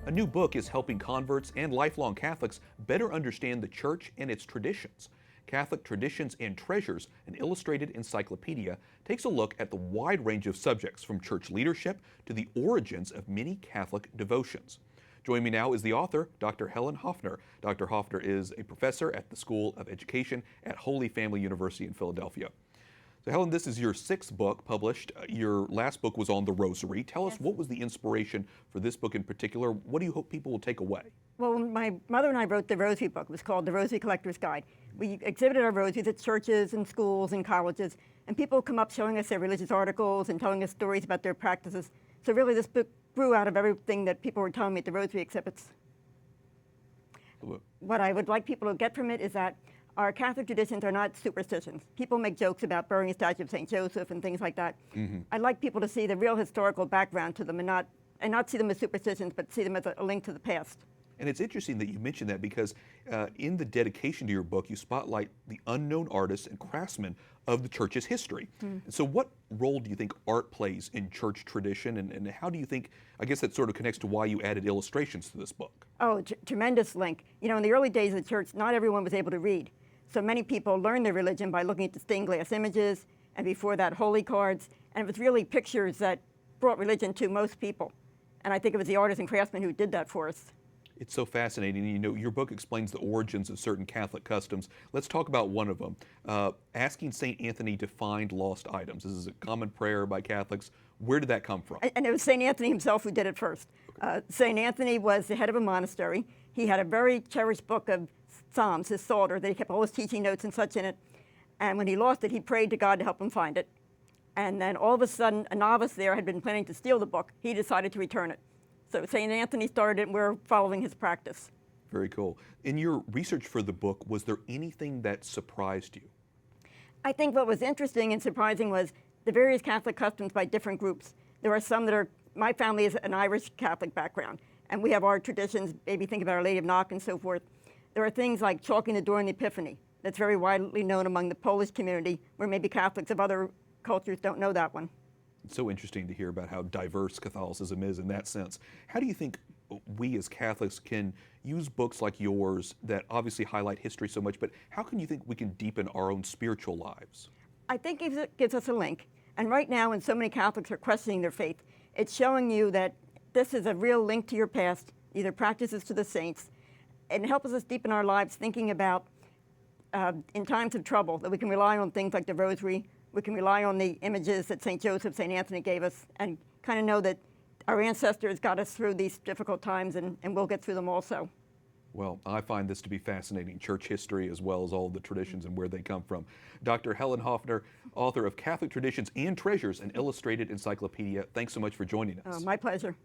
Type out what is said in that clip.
A new book is helping converts and lifelong Catholics better understand the Church and its traditions. Catholic Traditions and Treasures, an illustrated encyclopedia, takes a look at the wide range of subjects from church leadership to the origins of many Catholic devotions. Joining me now is the author, Dr. Helen Hoffner. Dr. Hoffner is a professor at the School of Education at Holy Family University in Philadelphia. So Helen, this is your sixth book published. Your last book was on the Rosary. Tell us, what was the inspiration for this book in particular? What do you hope people will take away? Well, my mother and I wrote the Rosary book. It was called The Rosary Collector's Guide. We exhibited our rosaries at churches and schools and colleges, and people come up showing us their religious articles and telling us stories about their practices. So really this book grew out of everything that people were telling me at the Rosary exhibits. What I would like people to get from it is that our Catholic traditions are not superstitions. People make jokes about burying a statue of St. Joseph and things like that. I'd like people to see the real historical background to them and not see them as superstitions, but see them as a link to the past. And it's interesting that you mentioned that because in the dedication to your book, you spotlight the unknown artists and craftsmen of the Church's history. So what role do you think art plays in church tradition, and how do you think, I guess that sort of connects to why you added illustrations to this book? Oh, tremendous link. You know, in the early days of the Church, not everyone was able to read. So many people learned their religion by looking at the stained glass images, and before that, holy cards. And it was really pictures that brought religion to most people. And I think it was the artists and craftsmen who did that for us. It's so fascinating. You know, your book explains the origins of certain Catholic customs. Let's talk about one of them. Asking St. Anthony to find lost items. This is a common prayer by Catholics. Where did that come from? And it was St. Anthony himself who did it first. St. Anthony was the head of a monastery. He had a very cherished book of Psalms, his Psalter, that he kept all his teaching notes and such in it. And when he lost it, he prayed to God to help him find it. And then all of a sudden, a novice there had been planning to steal the book. He decided to return it. So St. Anthony started it, and we're following his practice. Very cool. In your research for the book, was there anything that surprised you? I think what was interesting and surprising was the various Catholic customs by different groups. There are some that are, my family is an Irish Catholic background, and we have our traditions, maybe think about Our Lady of Knock and so forth. There are things like chalking the door on the Epiphany. That's very widely known among the Polish community, where maybe Catholics of other cultures don't know that one. It's so interesting to hear about how diverse Catholicism is in that sense. How do you think we as Catholics can use books like yours that obviously highlight history so much, but how can you think we can deepen our own spiritual lives? I think it gives us a link. And right now, when so many Catholics are questioning their faith, it's showing you that this is a real link to your past, either practices to the saints, and it helps us deepen our lives thinking about, in times of trouble, that we can rely on things like the Rosary. We can rely on the images that St. Joseph, St. Anthony gave us, and kind of know that our ancestors got us through these difficult times, and we'll get through them also. Well, I find this to be fascinating, church history as well as all the traditions and where they come from. Dr. Helen Hoffner, author of Catholic Traditions and Treasures, an illustrated encyclopedia. Thanks so much for joining us. My pleasure.